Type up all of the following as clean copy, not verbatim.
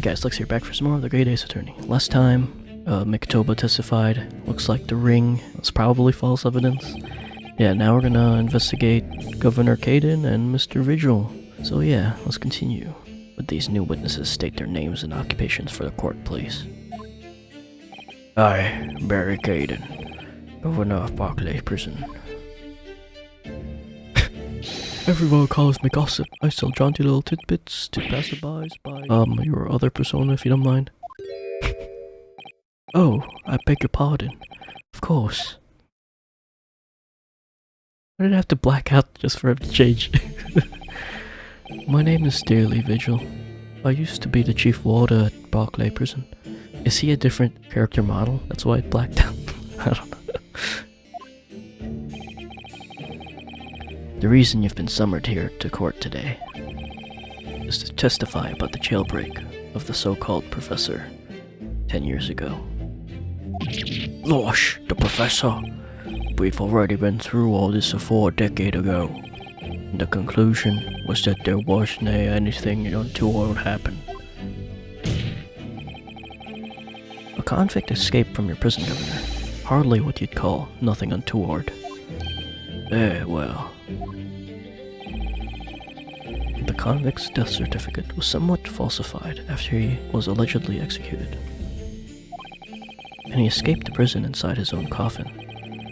guys, Lex here, back for some more of the Great Ace Attorney. Last time, Mikotoba testified. Looks like the ring was probably false evidence. Yeah, now we're gonna investigate Governor Caden and Mr. Vigil. So yeah, let's continue. Would these new witnesses state their names and occupations for the court, please? I, Barry Caden, Governor of Barclay Prison. Everyone calls me gossip. I sell jaunty little tidbits to passerbys by, your other persona, if you don't mind. Oh, I beg your pardon. Of course. I didn't have to black out just for him to change. My name is Dearly Vigil. I used to be the chief warder at Barclay Prison. Is he a different character model? That's why it blacked out. I don't know. The reason you've been summoned here to court today is to testify about the jailbreak of the so-called professor 10 years ago. Gosh, the professor! We've already been through all this a decade ago. The conclusion was that there wasn't anything untoward happened. A convict escaped from your prison, Governor. Hardly what you'd call nothing untoward. Well. The convict's death certificate was somewhat falsified after he was allegedly executed. And he escaped the prison inside his own coffin.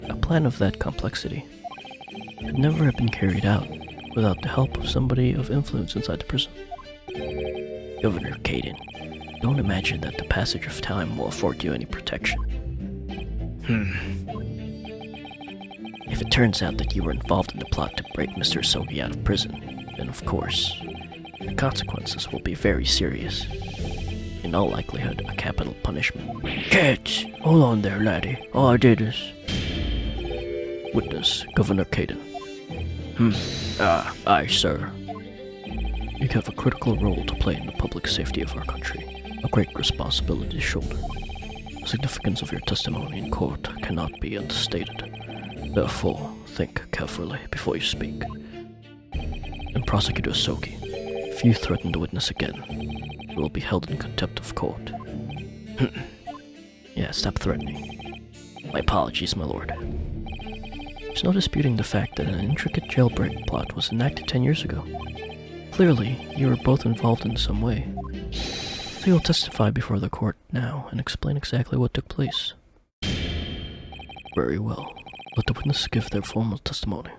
A plan of that complexity could never have been carried out without the help of somebody of influence inside the prison. Governor Caden, don't imagine that the passage of time will afford you any protection. If it turns out that you were involved in the plot to break Mr. Asogi out of prison, then of course, the consequences will be very serious. In all likelihood, a capital punishment. Kids! Hold on there, laddie. All I did is... Witness, Governor Caden. Aye, sir. You have a critical role to play in the public safety of our country. A great responsibility to shoulder. The significance of your testimony in court cannot be understated. Therefore, think carefully before you speak. And Prosecutor Asogi, if you threaten the witness again, you will be held in contempt of court. Yeah, stop threatening. My apologies, my lord. There's no disputing the fact that an intricate jailbreak plot was enacted 10 years ago. Clearly, you were both involved in some way. So you'll testify before the court now and explain exactly what took place. Very well. Let the witnesses give their formal testimony.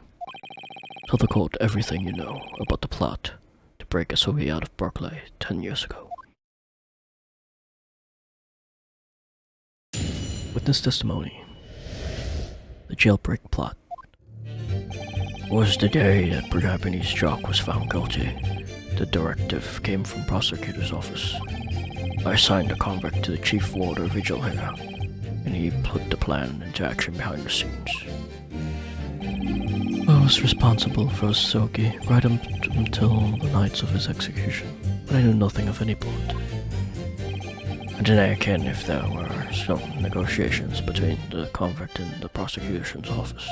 Tell the court everything you know about the plot to break Asogi out of Barclay 10 years ago. Witness testimony. The jailbreak plot was the day that Japanese jock was found guilty. The directive came from prosecutor's office. I assigned a convict to the chief warder Vigil here, and he put the plan into action behind the scenes. I was responsible for Asogi right until the nights of his execution, but I knew nothing of any plot. I didn't care if there were some negotiations between the convict and the prosecution's office.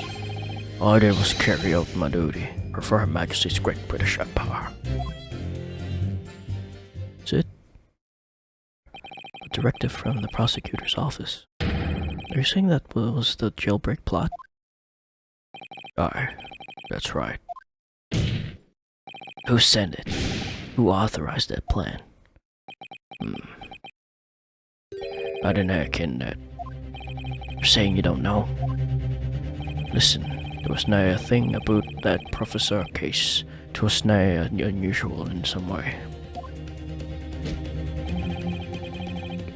All I did was carry out my duty for Her Majesty's Great British Empire. That's it? A directive from the prosecutor's office. Are you saying that was the jailbreak plot? Aye, that's right. Who sent it? Who authorized that plan? I didn't ken that. You're saying you don't know? Listen, there was nae a thing about that professor case. 'Twas nae unusual in some way.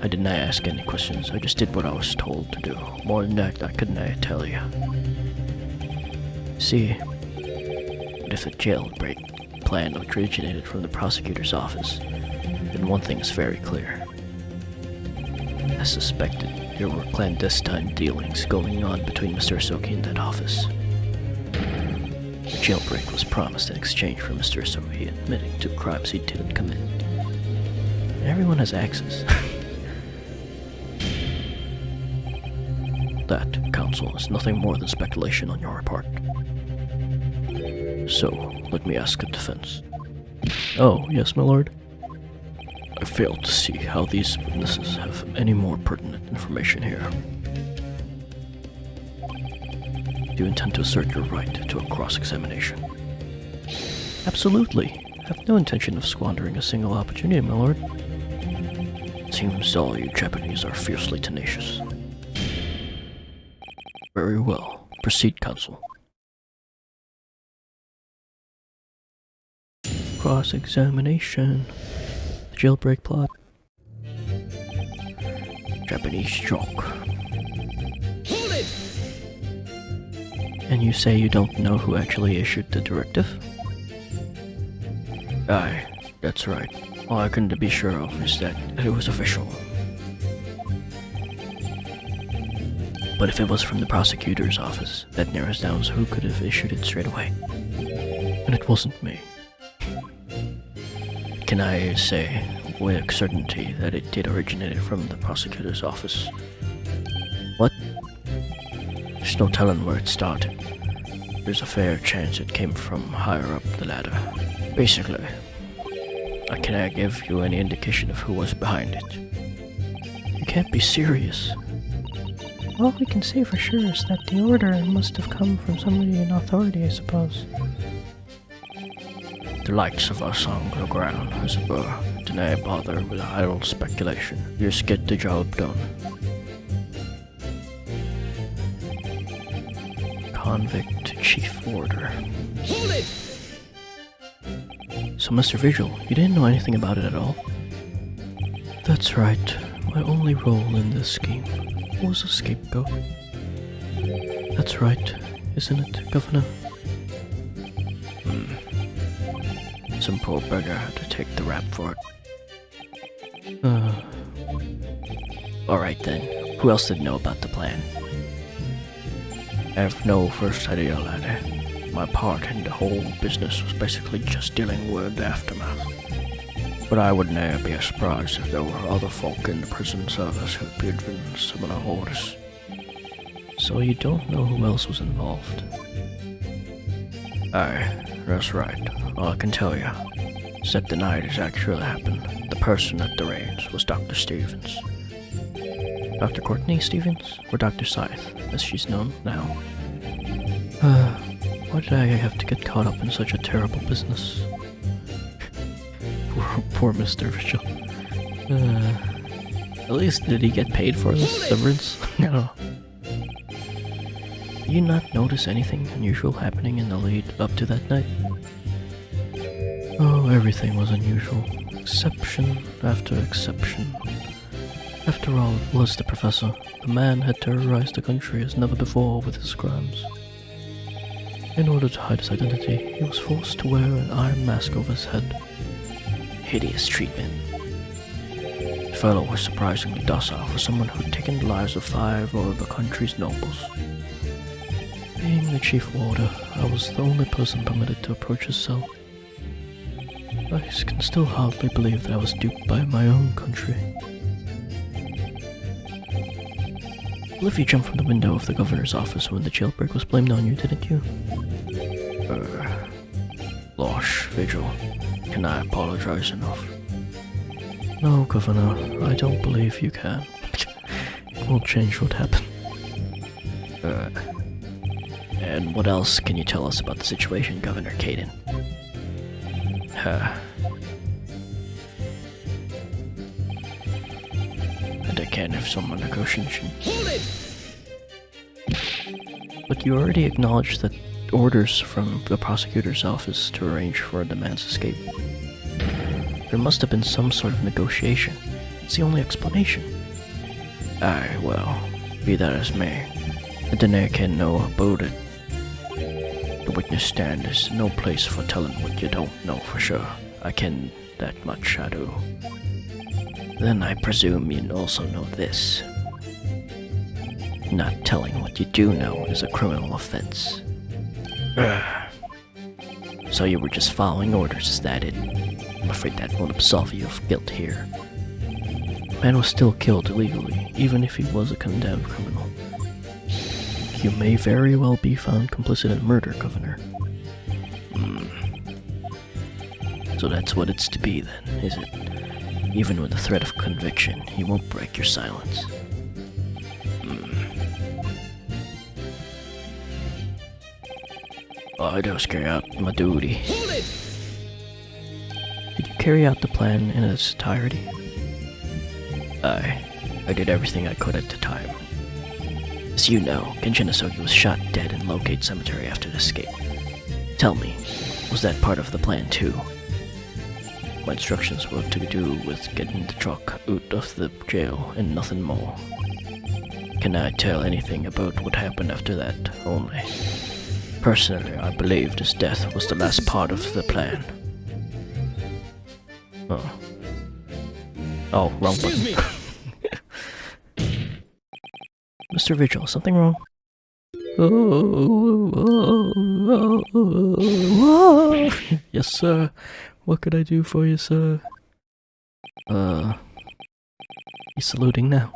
I did not ask any questions, I just did what I was told to do. More than that, I couldn't tell you. See, but if the jailbreak plan originated from the prosecutor's office, then one thing is very clear. I suspected there were clandestine dealings going on between Mr. Asogi and that office. The jailbreak was promised in exchange for Mr. Asogi admitting to crimes he didn't commit. And everyone has access. That, counsel, is nothing more than speculation on your part. So, let me ask a defense. Oh, yes, my lord. I fail to see how these witnesses have any more pertinent information here. Do you intend to assert your right to a cross-examination? Absolutely. I have no intention of squandering a single opportunity, my lord. Seems all you Japanese are fiercely tenacious. Very well. Proceed, counsel. Cross-examination. The Jailbreak Plot. Japanese joke. Hold it! And you say you don't know who actually issued the directive? Aye, that's right. All I can be sure of is that it was official. But if it was from the prosecutor's office, that narrows down who could have issued it straight away. And it wasn't me. Can I say with certainty that it did originate from the prosecutor's office? What? There's no telling where it started. There's a fair chance it came from higher up the ladder. Basically, I cannot give you any indication of who was behind it. You can't be serious. All we can say for sure is that the order must have come from somebody in authority, I suppose. The likes of us on the ground, as it were, do not bother with idle speculation. Just get the job done. Convict to Chief Warder. Hold it! So, Mr. Vigil, you didn't know anything about it at all? That's right. My only role in this scheme was a scapegoat. That's right, isn't it, Governor? Some poor beggar had to take the rap for it. Alright then, who else did know about the plan? I have no first idea, laddie. My part in the whole business was basically just dealing with the aftermath. But I would never be surprised if there were other folk in the prison service who'd been given similar orders. So you don't know who else was involved? Aye, that's right. All I can tell you is that the night it actually happened, the person at the reins was Dr. Stevens. Dr. Courtney Stevens? Or Dr. Scythe, as she's known now? Why did I have to get caught up in such a terrible business? poor Mr. Vigil. At least did he get paid for this severance? I don't know. Did you not notice anything unusual happening in the lead up to that night? Oh, everything was unusual. Exception after exception. After all, it was the professor. The man had terrorized the country as never before with his crimes. In order to hide his identity, he was forced to wear an iron mask over his head. Hideous treatment. The fellow was surprisingly docile for someone who'd taken the lives of 5 of the country's nobles. Being the chief warder, I was the only person permitted to approach his cell. I can still hardly believe that I was duped by my own country. I believe you jumped from the window of the governor's office when the jailbreak was blamed on you, didn't you? Losh, Vigil, can I apologize enough? No, Governor, I don't believe you can. It won't change what happened. And what else can you tell us about the situation, Governor Caden? And I can have some negotiation. Hold it! But you already acknowledged that orders from the prosecutor's office to arrange for the man's escape. There must have been some sort of negotiation. It's the only explanation. Aye, well, be that as may, the Danae can know about it. The witness stand is no place for telling what you don't know for sure. I can that much, I do. Then I presume you also know this. Not telling what you do know is a criminal offense. So you were just following orders, is that it? I'm afraid that won't absolve you of guilt here. The man was still killed illegally, even if he was a condemned criminal. You may very well be found complicit in murder, Governor. So that's what it's to be then, is it? Even with the threat of conviction, he won't break your silence. I just carry out my duty. Hold it! Did you carry out the plan in its entirety? I did everything I could at the time. As you know, Kenshin Asogi was shot dead in Locate Cemetery after the escape. Tell me, was that part of the plan too? My instructions were to do with getting the truck out of the jail and nothing more. Can I tell anything about what happened after that only? Personally, I believed his death was the last part of the plan. Oh, wrong Excuse button. me! Mr. Vigil, something wrong? Yes, sir. What could I do for you, sir? He's saluting now.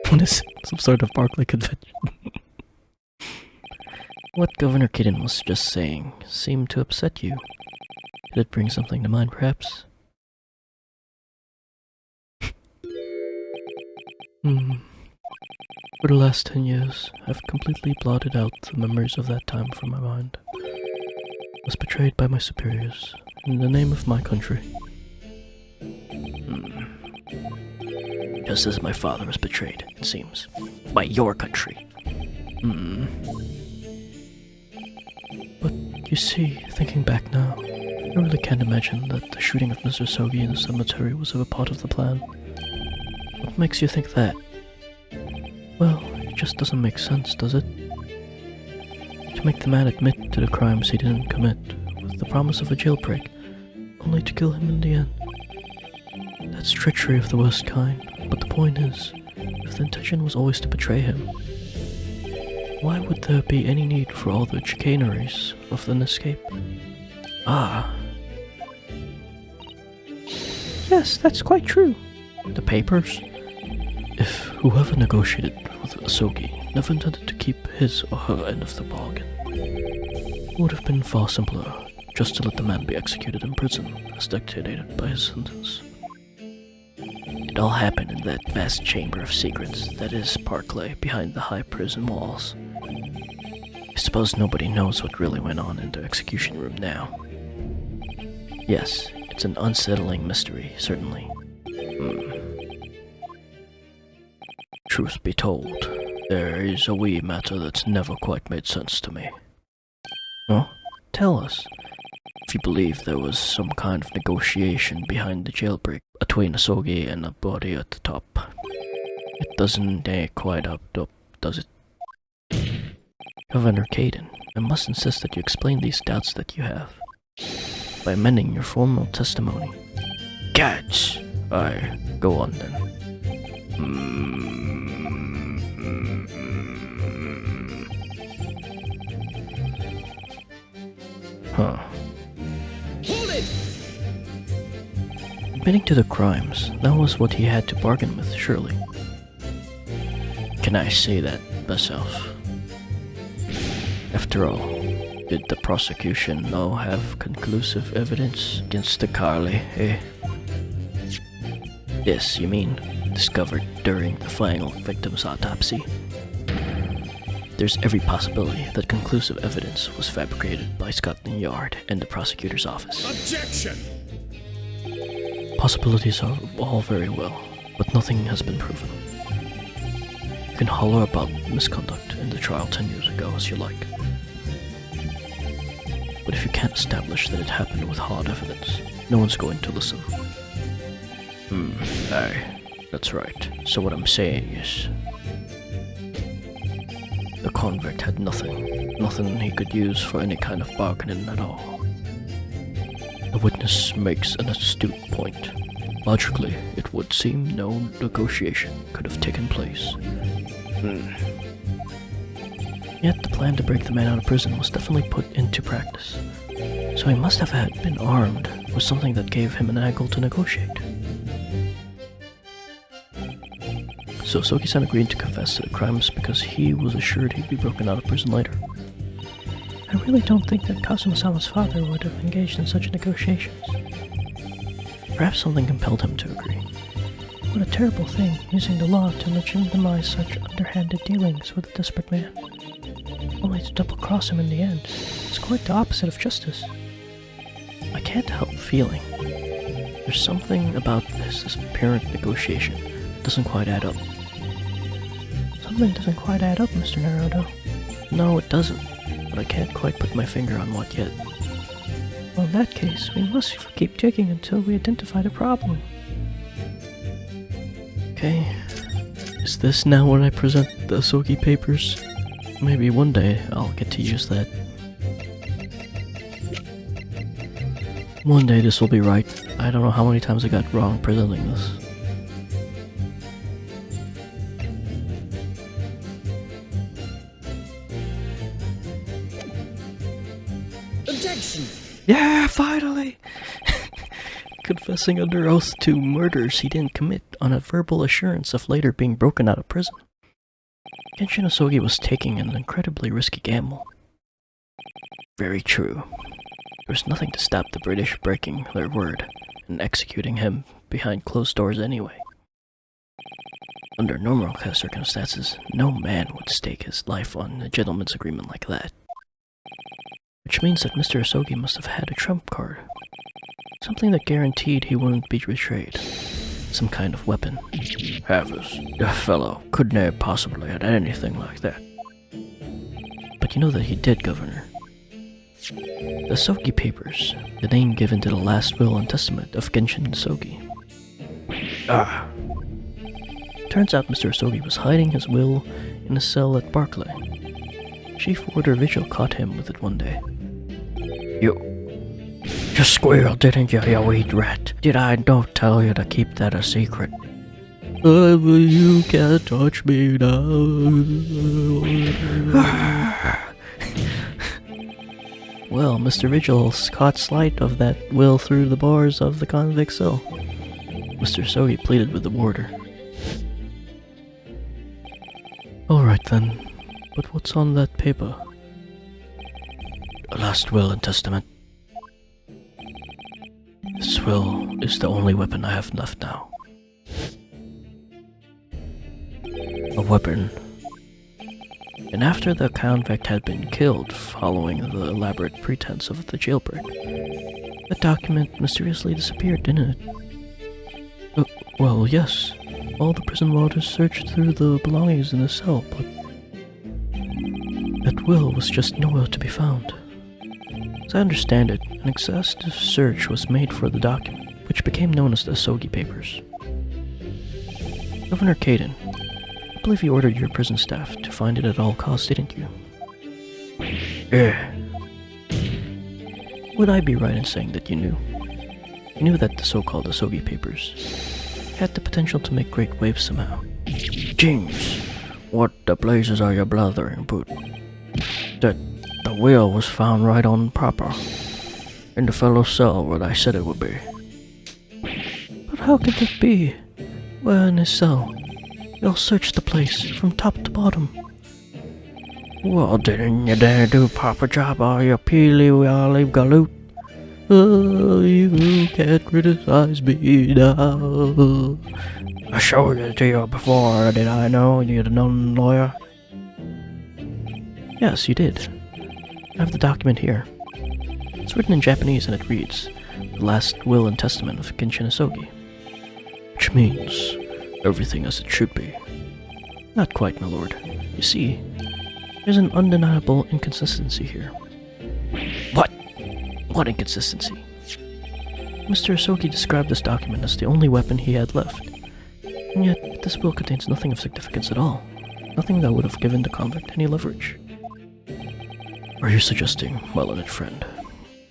What is it? Some sort of Barclay convention? What Governor Kitten was just saying seemed to upset you. Did it bring something to mind, perhaps? For the last 10 years, I've completely blotted out the memories of that time from my mind. I was betrayed by my superiors, in the name of my country. Just as my father was betrayed, it seems. By your country. But you see, thinking back now, I really can't imagine that the shooting of Mr. Asogi in the cemetery was ever part of the plan. What makes you think that? Well, it just doesn't make sense, does it? To make the man admit to the crimes he didn't commit, with the promise of a jailbreak, only to kill him in the end. That's treachery of the worst kind, but the point is, if the intention was always to betray him, why would there be any need for all the chicaneries of an escape? Ah. Yes, that's quite true. The papers? If whoever negotiated with Asogi never intended to keep his or her end of the bargain, it would have been far simpler just to let the man be executed in prison as dictated by his sentence. It all happened in that vast chamber of secrets that is Parkley behind the high prison walls. I suppose nobody knows what really went on in the execution room now. Yes, it's an unsettling mystery, certainly. Truth be told, there is a wee matter that's never quite made sense to me. Huh? Tell us. If you believe there was some kind of negotiation behind the jailbreak between Asogi and a body at the top, it doesn't quite add up, does it? Governor Caden, I must insist that you explain these doubts that you have by amending your formal testimony. Gads! Aye, go on then. Huh. Hold it! Admitting to the crimes, that was what he had to bargain with, surely. Can I say that myself? After all, did the prosecution now have conclusive evidence against the Carly, eh? Yes, you mean discovered during the final victim's autopsy? There's every possibility that conclusive evidence was fabricated by Scotland Yard and the prosecutor's office. Objection! Possibilities are all very well, but nothing has been proven. You can holler about misconduct in the trial 10 years ago as you like. But if you can't establish that it happened with hard evidence, no one's going to listen. Aye, that's right. So what I'm saying is, the convict had nothing he could use for any kind of bargaining at all. The witness makes an astute point. Logically, it would seem no negotiation could have taken place. Yet the plan to break the man out of prison was definitely put into practice. So he must have been armed with something that gave him an angle to negotiate. So Asogi-san agreed to confess to the crimes because he was assured he'd be broken out of prison later. I really don't think that Kazuma-sama's father would have engaged in such negotiations. Perhaps something compelled him to agree. What a terrible thing, using the law to legitimize such underhanded dealings with a desperate man. Only to double-cross him in the end. It's quite the opposite of justice. I can't help feeling there's something about this apparent negotiation that doesn't quite add up. Something doesn't quite add up, Mr. Naruhodo. No, it doesn't, but I can't quite put my finger on what yet. Well, in that case, we must keep digging until we identify the problem. Okay, is this now when I present the Asogi papers? Maybe one day I'll get to use that. One day this will be right. I don't know how many times I got wrong presenting this. Objection! Yeah, finally! Confessing under oath to murders he didn't commit on a verbal assurance of later being broken out of prison. Genshin Asogi was taking an incredibly risky gamble. Very true. There was nothing to stop the British breaking their word and executing him behind closed doors anyway. Under normal circumstances, no man would stake his life on a gentleman's agreement like that. Which means that Mr. Asogi must have had a trump card. Something that guaranteed he wouldn't be betrayed. Some kind of weapon. Havers, the fellow couldn't have possibly had anything like that. But you know that he did, Governor. The Asogi Papers, the name given to the last will and testament of Genshin Asogi. Ah! Turns out Mr. Asogi was hiding his will in a cell at Barclay. Chief Warder Vigil caught him with it one day. You squealed, didn't you, you wee rat? Did I not tell you to keep that a secret? You can't touch me now. Well, Mr. Vigil caught sight of that will through the bars of the convict cell. Mr. Asogi pleaded with the warder. Alright then, but what's on that paper? A last will and testament. This will is the only weapon I have left now. A weapon. And after the convict had been killed following the elaborate pretense of the jailbreak, the document mysteriously disappeared, didn't it? Well, yes. All the prison warders searched through the belongings in the cell, but that will was just nowhere to be found. As I understand it, an exhaustive search was made for the document, which became known as the Asogi Papers. Governor Caden, I believe you ordered your prison staff to find it at all costs, didn't you? Yeah. Would I be right in saying that you knew? You knew that the so-called Asogi Papers had the potential to make great waves somehow. James, what the blazes are you blathering, Boot? That the will was found right on proper, in the fellow's cell where I said it would be. But how could that be? Where in his cell? You'll search the place from top to bottom. Well, didn't you dare do a proper job, are you, peely-wally galoot? Oh, you can't criticize me now. I showed it to you before, did I know you're the non-lawyer? Yes, you did. I have the document here. It's written in Japanese and it reads, The Last Will and Testament of Genshin Asogi. Which means, everything as it should be. Not quite, my lord. You see, there's an undeniable inconsistency here. What? What inconsistency? Mr. Asogi described this document as the only weapon he had left. And yet, this will contains nothing of significance at all. Nothing that would have given the convict any leverage. Are you suggesting, my learned friend,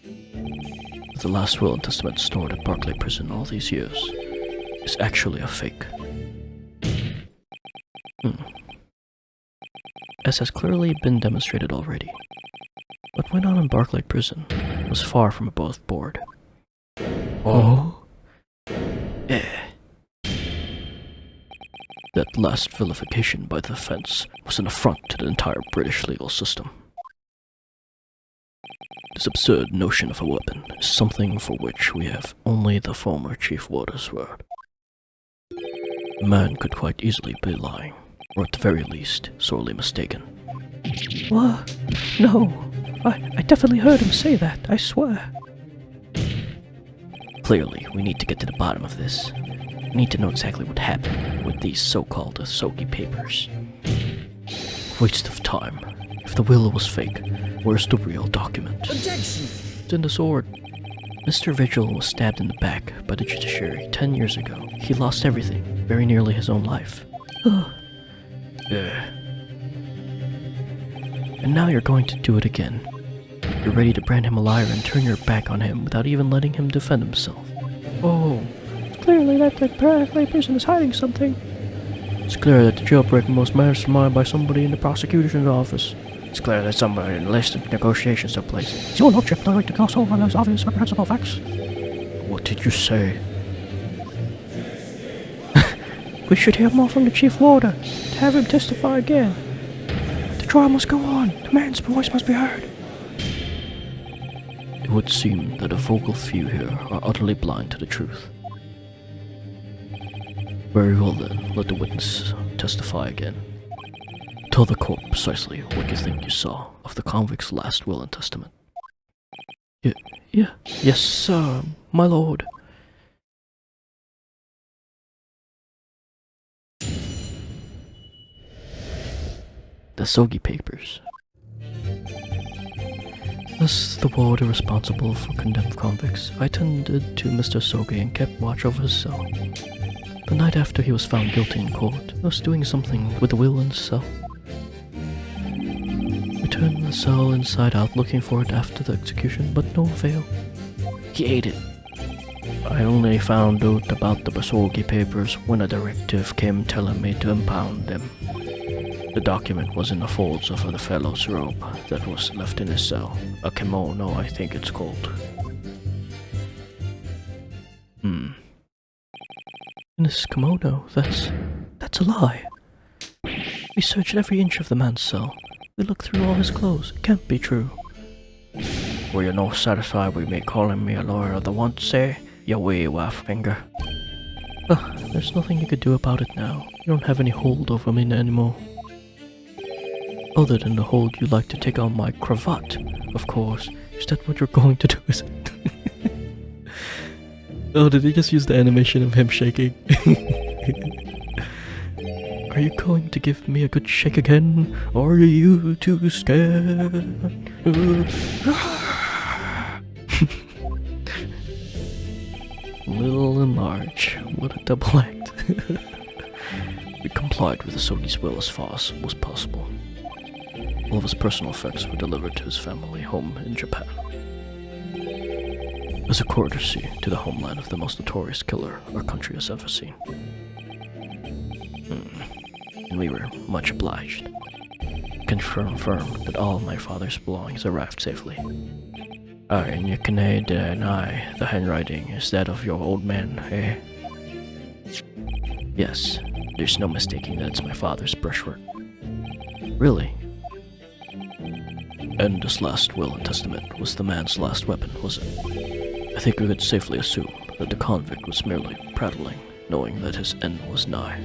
that the last will and testament stored at Barclay Prison all these years is actually a fake? As has clearly been demonstrated already, what went on in Barclay Prison was far from above board. Oh? That last vilification by the defense was an affront to the entire British legal system. This absurd notion of a weapon is something for which we have only the former Chief Warder's word. The man could quite easily be lying, or at the very least, sorely mistaken. What? No. I definitely heard him say that, I swear. Clearly, we need to get to the bottom of this. We need to know exactly what happened with these so-called Asogi papers. Waste of time. If the will was fake, where's the real document? Objection! It's in the sword. Mr. Vigil was stabbed in the back by the judiciary 10 years ago. He lost everything, very nearly his own life. And now you're going to do it again. You're ready to brand him a liar and turn your back on him without even letting him defend himself. Oh, it's clearly that person is hiding something. It's clear that the jailbreak was masterminded by somebody in the prosecution's office. It's clear that somewhere in enlisted negotiations took place. Is your lordship not going to gloss over those obvious reprehensible facts? What did you say? We should hear more from the Chief Warder, to have him testify again. The trial must go on. The man's voice must be heard. It would seem that a vocal few here are utterly blind to the truth. Very well then, let the witness testify again. Tell the court precisely what you think you saw of the convict's last will and testament. Yes, sir, my lord. The Asogi papers. As the warder responsible for condemned convicts, I attended to Mr. Asogi and kept watch over his cell. The night after he was found guilty in court, I was doing something with the will in his cell. We turned the cell inside out looking for it after the execution, but no avail. He ate it. I only found out about the Asogi papers when a directive came telling me to impound them. The document was in the folds of the fellow's robe that was left in his cell. A kimono, I think it's called. In this kimono, that's a lie. We searched every inch of the man's cell. We looked through all his clothes. It can't be true. Were you not satisfied with me calling me a lawyer of the once, say? You wee waff finger. There's nothing you could do about it now. You don't have any hold over me anymore. Other than the hold you like to take on my cravat, of course. Is that what you're going to do, is it? Oh, did he just use the animation of him shaking? Are you going to give me a good shake again? Or are you too scared? Little and large, what a double act. We complied with Asogi's will as far as was possible. All of his personal effects were delivered to his family home in Japan, as a courtesy to the homeland of the most notorious killer our country has ever seen. And we were much obliged. Confirm that all my father's belongings arrived safely. And you can deny the handwriting is that of your old man, eh? Yes, there's no mistaking that it's my father's brushwork. Really? And this last will and testament was the man's last weapon, was it? I think we could safely assume that the convict was merely prattling, knowing that his end was nigh.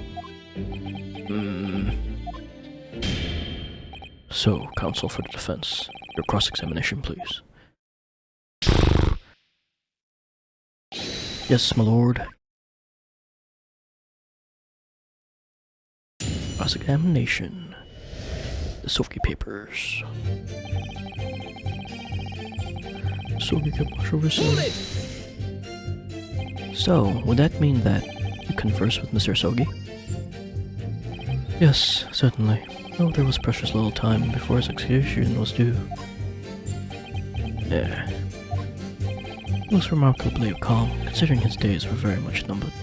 So, counsel for the defense, your cross-examination, please. Yes, my lord. Cross-examination. The Asogi papers. Asogi can watch over himself. So, would that mean that you converse with Mr. Asogi? Yes, certainly. Oh, there was precious little time before his execution was due. Yeah. He was remarkably calm, considering his days were very much numbered.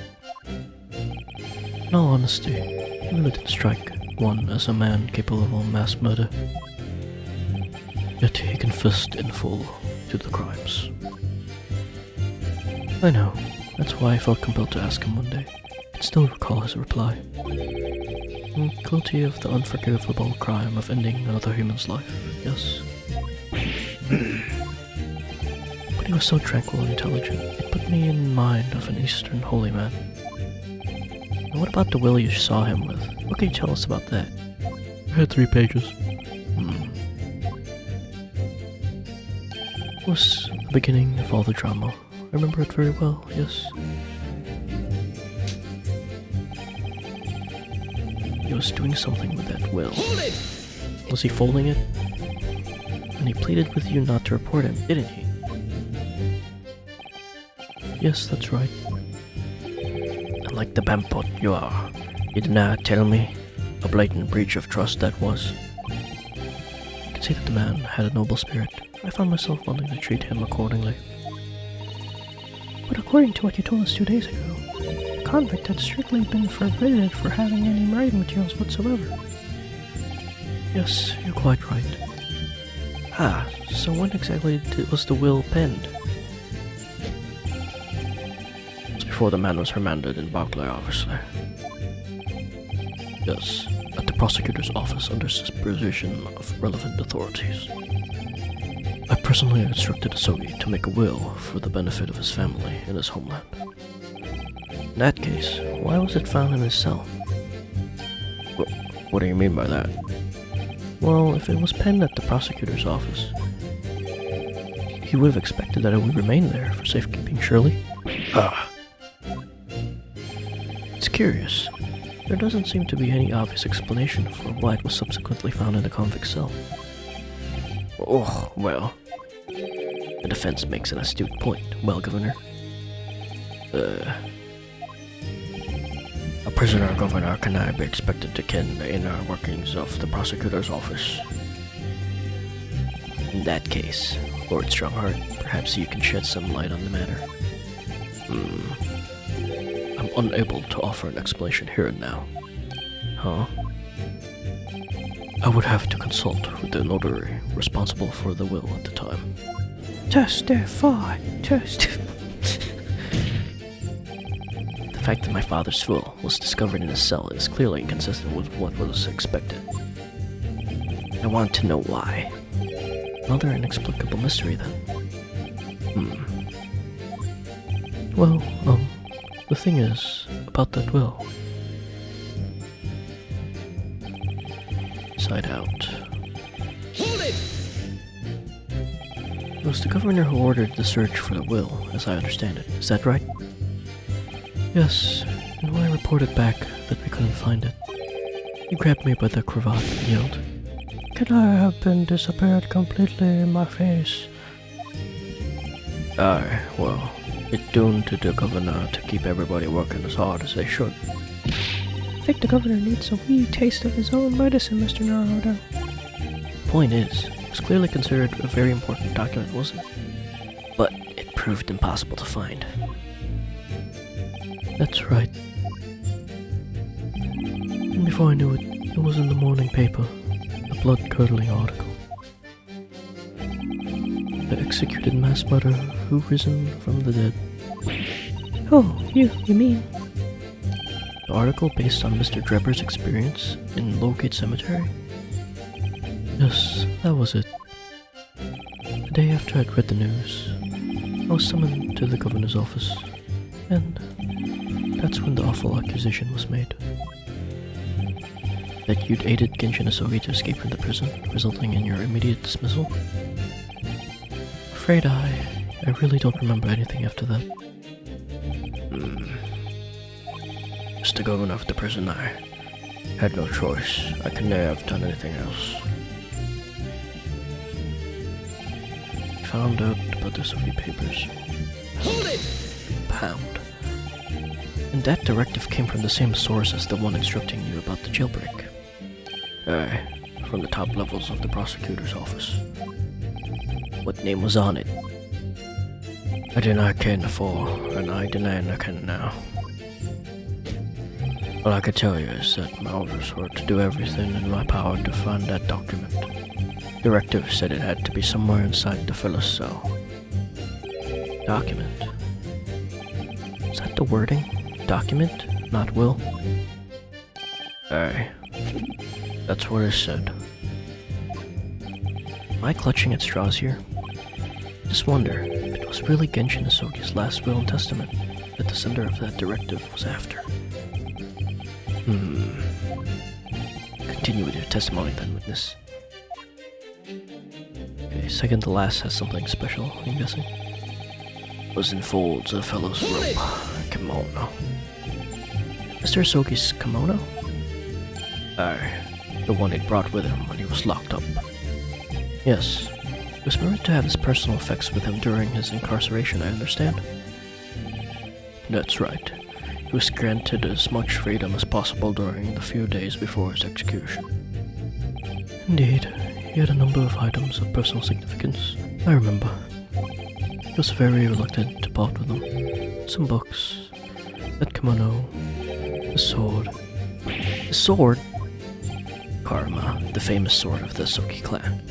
In all honesty, he really did strike one as a man capable of mass murder. Yet he confessed in full to the crimes. I know. That's why I felt compelled to ask him one day. I can still recall his reply. I'm guilty of the unforgivable crime of ending another human's life, yes? He was so tranquil and intelligent, it put me in mind of an Eastern holy man. And what about the will you saw him with? What can you tell us about that? It had 3 pages. It was the beginning of all the drama. I remember it very well, yes. He was doing something with that will. Hold it! Was he folding it? And he pleaded with you not to report him, didn't he? Yes, that's right. And like the bampot you are, you did not tell me a blatant breach of trust that was. I could see that the man had a noble spirit. I found myself wanting to treat him accordingly. But according to what you told us 2 days ago, the convict had strictly been forbidden for having any writing materials whatsoever. Yes, you're quite right. Ah, so when exactly was the will penned? It was before the man was remanded in Barclay, obviously. Yes, at the prosecutor's office under supervision of relevant authorities. I personally instructed Asogi to make a will for the benefit of his family in his homeland. In that case, why was it found in his cell? What do you mean by that? Well, if it was penned at the prosecutor's office, he would have expected that it would remain there for safekeeping, surely? It's curious. There doesn't seem to be any obvious explanation for why it was subsequently found in the convict cell. Oh, well. The defense makes an astute point. Well, Governor. A prisoner governor cannot be expected to ken the inner workings of the prosecutor's office. In that case, Lord Strongheart, perhaps you can shed some light on the matter. I'm unable to offer an explanation here and now. Huh? I would have to consult with the notary responsible for the will at the time. Testify! The fact that my father's will was discovered in his cell is clearly inconsistent with what was expected. I want to know why. Another inexplicable mystery, then. Well, the thing is, about that will. Side out. Hold it! It was the governor who ordered the search for the will, as I understand it. Is that right? Yes, and when I reported back that we couldn't find it, he grabbed me by the cravat and yelled, Could I have been disappeared completely in my face? Aye, well, it doomed to the governor to keep everybody working as hard as they should. I think the governor needs a wee taste of his own medicine, Mr. Naruhodo. Point is, it was clearly considered a very important document, wasn't it? But it proved impossible to find. That's right. And before I knew it, it was in the morning paper, a blood-curdling article. The executed mass murderer who risen from the dead. Oh, you mean? The article based on Mr. Drebber's experience in Lowgate Cemetery? Yes, that was it. The day after I'd read the news, I was summoned to the governor's office, and that's when the awful accusation was made. That you'd aided Genshin Asogi to escape from the prison, resulting in your immediate dismissal? Afraid I really don't remember anything after that. As the governor of the prison, I had no choice. I could never have done anything else. Found out about the Asogi papers. Hold it! Pound. And that directive came from the same source as the one instructing you about the jailbreak. Aye, from the top levels of the prosecutor's office. What name was on it? I did not ken before, and I deny I can now. All I could tell you is that my orders were to do everything in my power to find that document. Directive said it had to be somewhere inside the fellow's cell. Document. Is that the wording? Document, not will? Aye. That's what it said. Am I clutching at straws here? Just wonder if it was really Genshin Asogi's last will and testament that the sender of that directive was after. Continue with your testimony then, witness. Okay, second to last has something special, I'm guessing. Was in folds a fellow's robe, kimono. Mr. Asogi's kimono? Aye, the one he brought with him when he was locked up. Yes, he was permitted to have his personal effects with him during his incarceration, I understand. That's right. He was granted as much freedom as possible during the few days before his execution. Indeed, he had a number of items of personal significance. I remember. He was very reluctant to part with them. Some books, that kimono, the sword. The sword? Karma, the famous sword of the Asogi clan,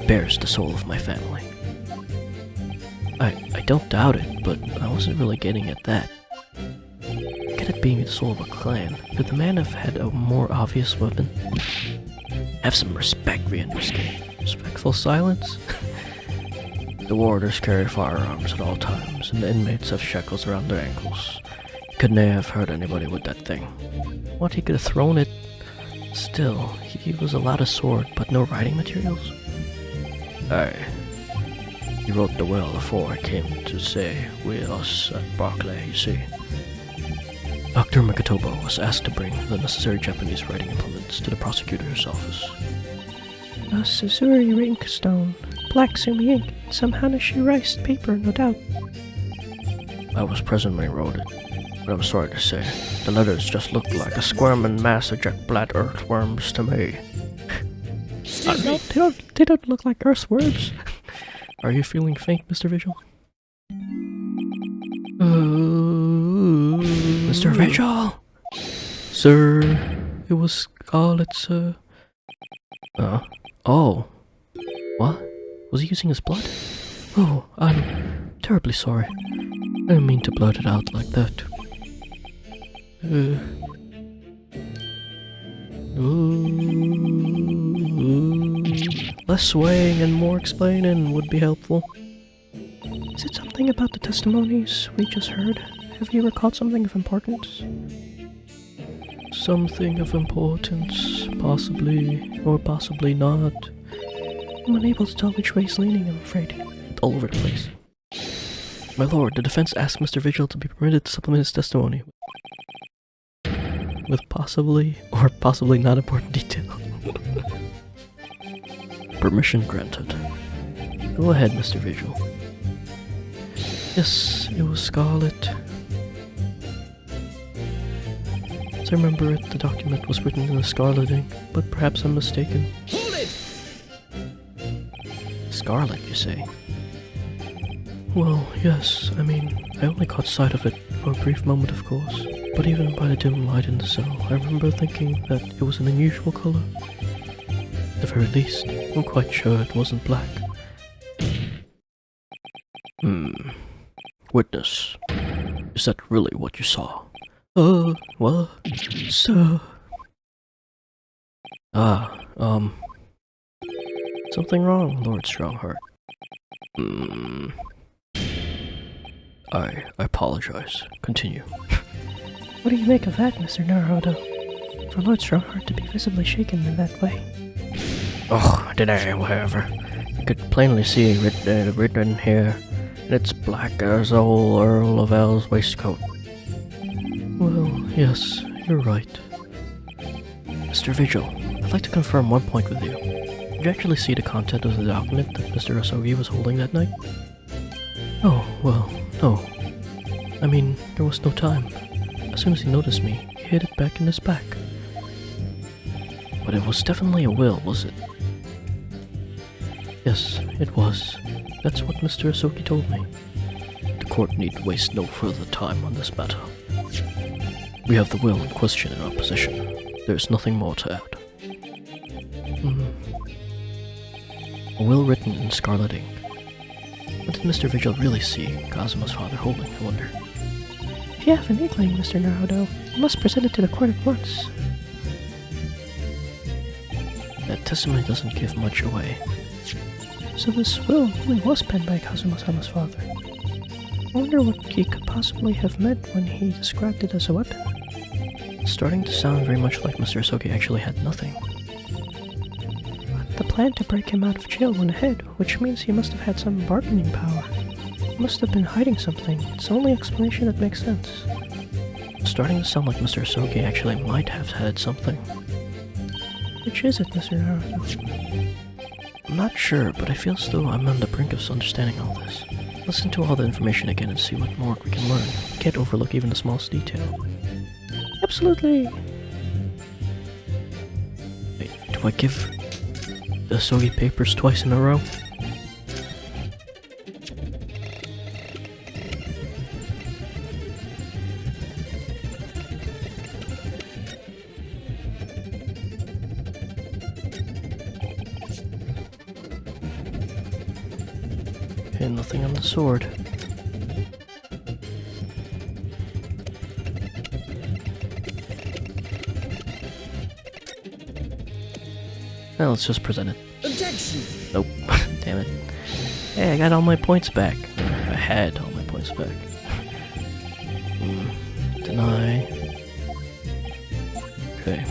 bears the soul of my family. I don't doubt it, but I wasn't really getting at that. Get it being the soul of a clan, could the man have had a more obvious weapon? Have some respect, Ryunoske. Respectful silence? The warders carry firearms at all times, and the inmates have shackles around their ankles. He could ne'er have hurt anybody with that thing. What, he could have thrown it? Still, he was allowed a sword, but no writing materials? Aye. He wrote the will before I came to say with us at Barclay, you see. Dr. Makatobo was asked to bring the necessary Japanese writing implements to the prosecutor's office. A Suzuri inkstone, black sumi ink, some Hanashi rice paper, no doubt. I was present when he wrote it, but I'm sorry to say, the letters just looked like a squirming mass of jack-black earthworms to me. They don't look like earthworms. Are you feeling faint, Mr. Vigil? Mr. Vigil! Sir, it was Scarlet, sir. Oh. What? Was he using his blood? Oh, I'm terribly sorry. I didn't mean to blurt it out like that. Less swaying and more explaining would be helpful. Is it something about the testimonies we just heard? Have you recalled something of importance? Something of importance, possibly, or possibly not. I'm unable to tell which way he's leaning, I'm afraid. All over the place. My lord, the defense asked Mr. Vigil to be permitted to supplement his testimony with possibly or possibly not important detail. Permission granted. Go ahead, Mr. Vigil. Yes, it was Scarlet. As I remember it, the document was written in a scarlet ink, but perhaps I'm mistaken. Hold it! Scarlet, you say? Well, yes, I mean, I only caught sight of it for a brief moment, of course. But even by the dim light in the cell, I remember thinking that it was an unusual color. At the very least, I'm quite sure it wasn't black. Witness, is that really what you saw? What? Sir? Something wrong, Lord Strongheart. I apologize. Continue. What do you make of that, Mr. Naruhodo? For Lord Strongheart to be visibly shaken in that way. Oh, did I, whatever. You could plainly see written here, and it's black as old Earl of L's waistcoat. Well, yes, you're right. Mr. Vigil, I'd like to confirm one point with you. Did you actually see the content of the document that Mr. Asogi was holding that night? Oh, well, no. I mean, there was no time. As soon as he noticed me, he hid it back in his back. But it was definitely a will, was it? Yes, it was. That's what Mr. Asogi told me. The court need waste no further time on this matter. We have the will in question in our possession. There's nothing more to add. A will written in scarlet ink. What did Mr. Vigil really see Kazuma's father holding, I wonder? If you have an inkling, Mr. Naruhodo, you must present it to the court at once. That testimony doesn't give much away. So this will really was penned by Kazuma-sama's father. I wonder what he could possibly have meant when he described it as a weapon. It's starting to sound very much like Mr. Asogi actually had nothing. But the plan to break him out of jail went ahead, which means he must have had some bargaining power. He must have been hiding something. It's the only explanation that makes sense. It's starting to sound like Mr. Asogi actually might have had something. Which is it, Mr. Naruhodo? I'm not sure, but I feel as though I'm on the brink of understanding all this. Listen to all the information again and see what more we can learn. We can't overlook even the smallest detail. Absolutely! Wait, do I give the Asogi papers twice in a row? Okay, nothing on the sword. Now let's just present it. Objection! Nope. Damn it. Hey, I got all my points back. I had all my points back. Deny. Okay.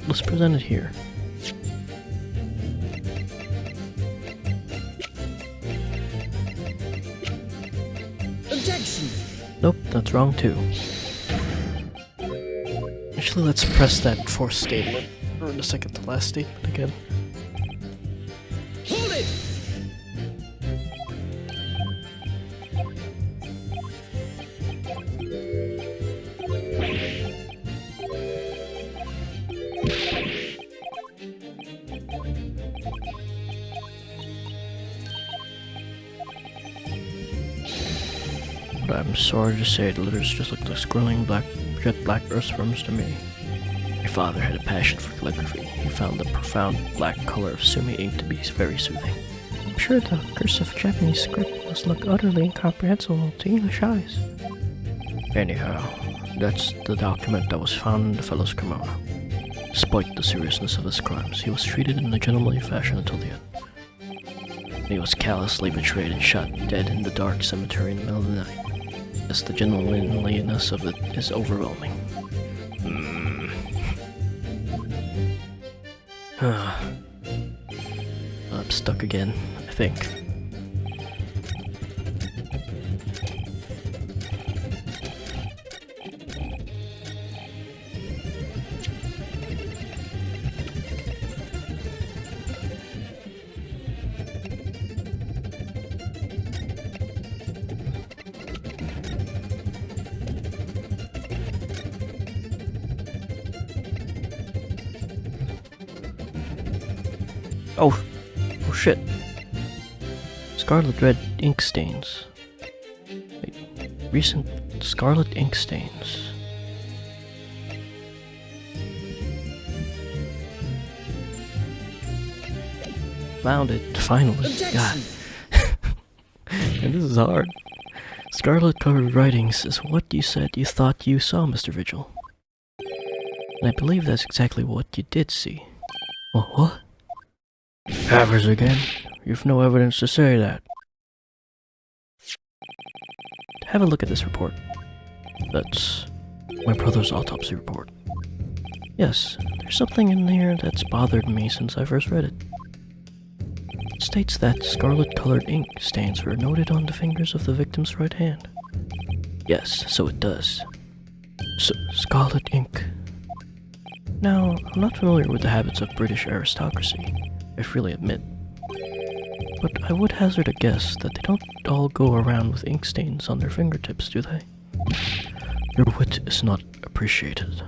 Let's present it here. Objection! Nope, that's wrong too. Actually, let's press that fourth statement, or the second to last statement again. Hold it! But I'm sorry to say, the letters just look like scrolling jet black earthworms to me. My father had a passion for calligraphy. He found the profound black color of sumi ink to be very soothing. I'm sure the cursive Japanese script must look utterly incomprehensible to English eyes. Anyhow, that's the document that was found in the fellow's kimono. Despite the seriousness of his crimes, he was treated in a gentlemanly fashion until the end. He was callously betrayed and shot dead in the dark cemetery in the middle of the night. Yes, the gentlemanliness of it is overwhelming. I'm stuck again, I think. Oh shit. Scarlet red ink stains. Wait, recent scarlet ink stains. Found it, finally. God. And this is hard. Scarlet colored writings is what you said you thought you saw, Mr. Vigil. And I believe that's exactly what you did see. Oh, what? Havers again? You've no evidence to say that. Have a look at this report. That's my brother's autopsy report. Yes, there's something in here that's bothered me since I first read it. It states that scarlet-colored ink stains were noted on the fingers of the victim's right hand. Yes, so it does. Scarlet ink. Now, I'm not familiar with the habits of British aristocracy, I freely admit. But I would hazard a guess that they don't all go around with ink stains on their fingertips, do they? Your wit is not appreciated.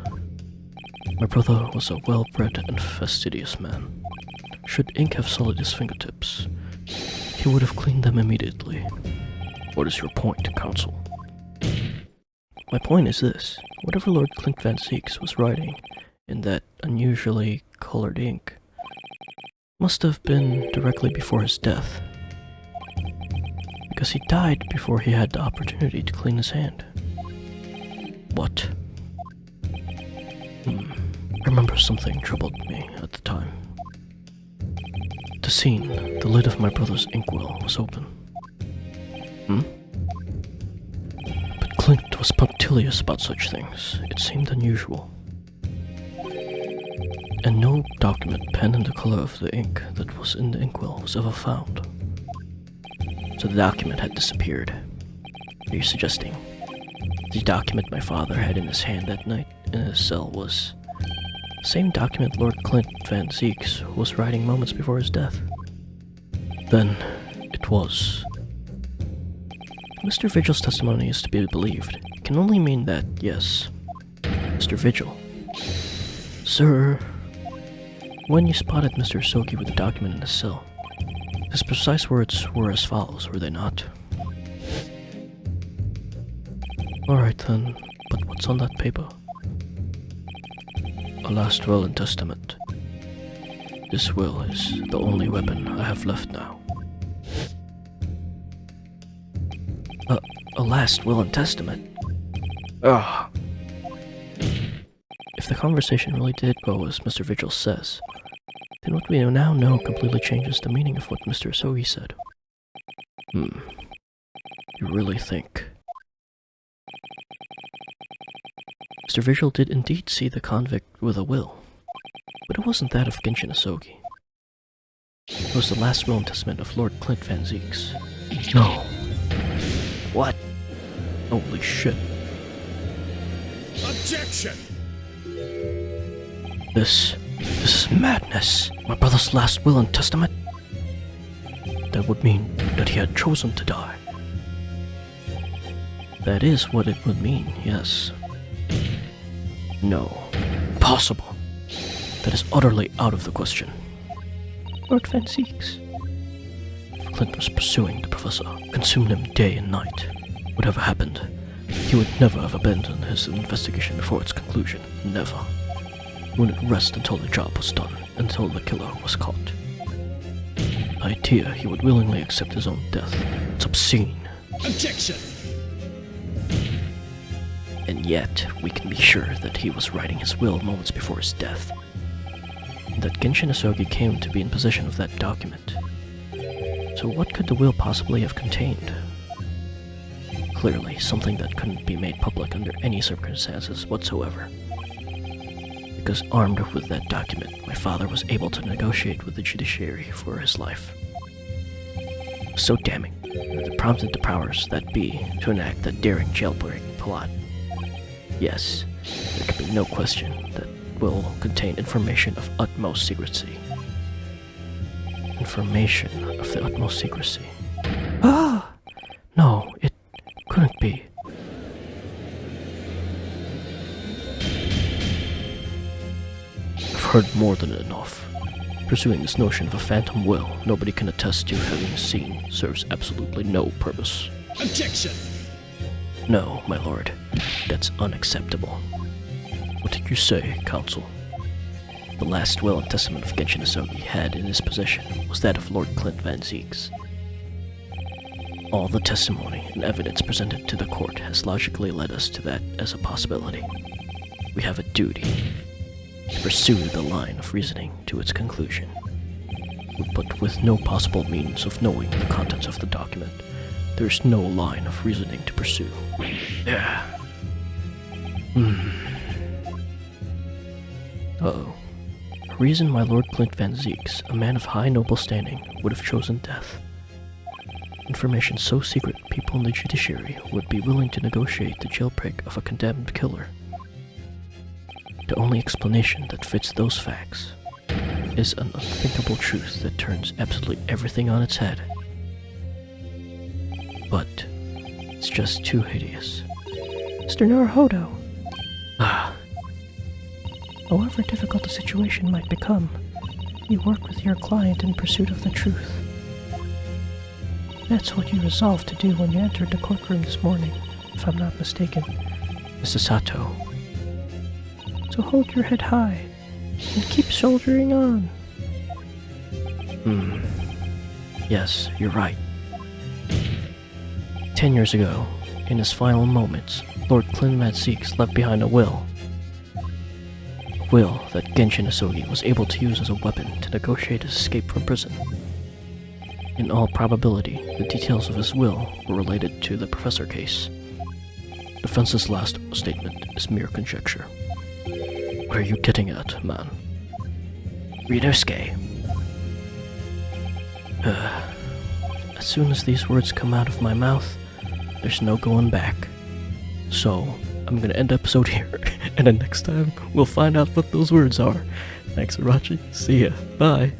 My brother was a well-bred and fastidious man. Should ink have sullied his fingertips, he would have cleaned them immediately. What is your point, counsel? My point is this. Whatever Lord Clint Van Zeeks was writing in that unusually colored ink must have been directly before his death, because he died before he had the opportunity to clean his hand. What? remember something troubled me at the time. The scene, the lid of my brother's inkwell was open. But Clint was punctilious about such things. It seemed unusual. And no document penned in the color of the ink that was in the inkwell was ever found. So the document had disappeared. Are you suggesting the document my father had in his hand that night in his cell was the same document Lord Clint Van Zeeks was writing moments before his death? Then it was. If Mr. Vigil's testimony is to be believed, it can only mean that, yes, Mr. Vigil. Sir, when you spotted Mr. Asogi with the document in his cell, his precise words were as follows, were they not? Alright then, but what's on that paper? A last will and testament. This will is the only weapon I have left now. A last will and testament? Ugh. If the conversation really did go as Mr. Vigil says, then what we now know completely changes the meaning of what Mr. Asogi said. You really think? Mr. Vigil did indeed see the convict with a will, but it wasn't that of Genshin Asogi. It was the last will and testament of Lord Clint Van Zeeks. No. What? Holy shit. Objection! This is madness. My brother's last will and testament? That would mean that he had chosen to die. That is what it would mean, yes. No. Impossible. That is utterly out of the question. Lord Van Zeeks. If Clint was pursuing the professor, consuming him day and night, whatever happened, he would never have abandoned his investigation before its conclusion. Never. He wouldn't rest until the job was done, until the killer was caught. The idea he would willingly accept his own death. It's obscene. Objection! And yet, we can be sure that he was writing his will moments before his death. And that Genshin Asogi came to be in possession of that document. So what could the will possibly have contained? Clearly, something that couldn't be made public under any circumstances whatsoever. Because armed with that document, my father was able to negotiate with the judiciary for his life. So damning that it prompted the powers that be to enact that daring jailbreak plot. Yes, there can be no question that will contain information of utmost secrecy. Information of the utmost secrecy. Ah! No, it couldn't be. I've heard more than enough. Pursuing this notion of a phantom will nobody can attest to having seen serves absolutely no purpose. Objection! No, my lord, that's unacceptable. What did you say, counsel? The last will and testament of Genshin Asogi had in his possession was that of Lord Clint Van Zeeks. All the testimony and evidence presented to the court has logically led us to that as a possibility. We have a duty to pursue the line of reasoning to its conclusion, but with no possible means of knowing the contents of the document. There's no line of reasoning to pursue. Yeah. Uh-oh. A reason why Lord Clint Van Zeeks, a man of high noble standing, would have chosen death. Information so secret people in the judiciary would be willing to negotiate the jailbreak of a condemned killer. The only explanation that fits those facts is an unthinkable truth that turns absolutely everything on its head. But it's just too hideous. Mr. Naruhodo, Ah, however difficult the situation might become, you work with your client in pursuit of the truth. That's what you resolved to do when you entered the courtroom this morning, if I'm not mistaken. Mr. Sato. So hold your head high and keep soldiering on. Yes, you're right. 10 years ago, in his final moments, Lord Clint Van Zeeks left behind a will. A will that Genshin Asogi was able to use as a weapon to negotiate his escape from prison. In all probability, the details of his will were related to the Professor case. Defense's last statement is mere conjecture. What are you getting at, man? Ryunoske. As soon as these words come out of my mouth, there's no going back. So, I'm gonna end the episode here, and then next time we'll find out what those words are. Thanks for watching, see ya, bye!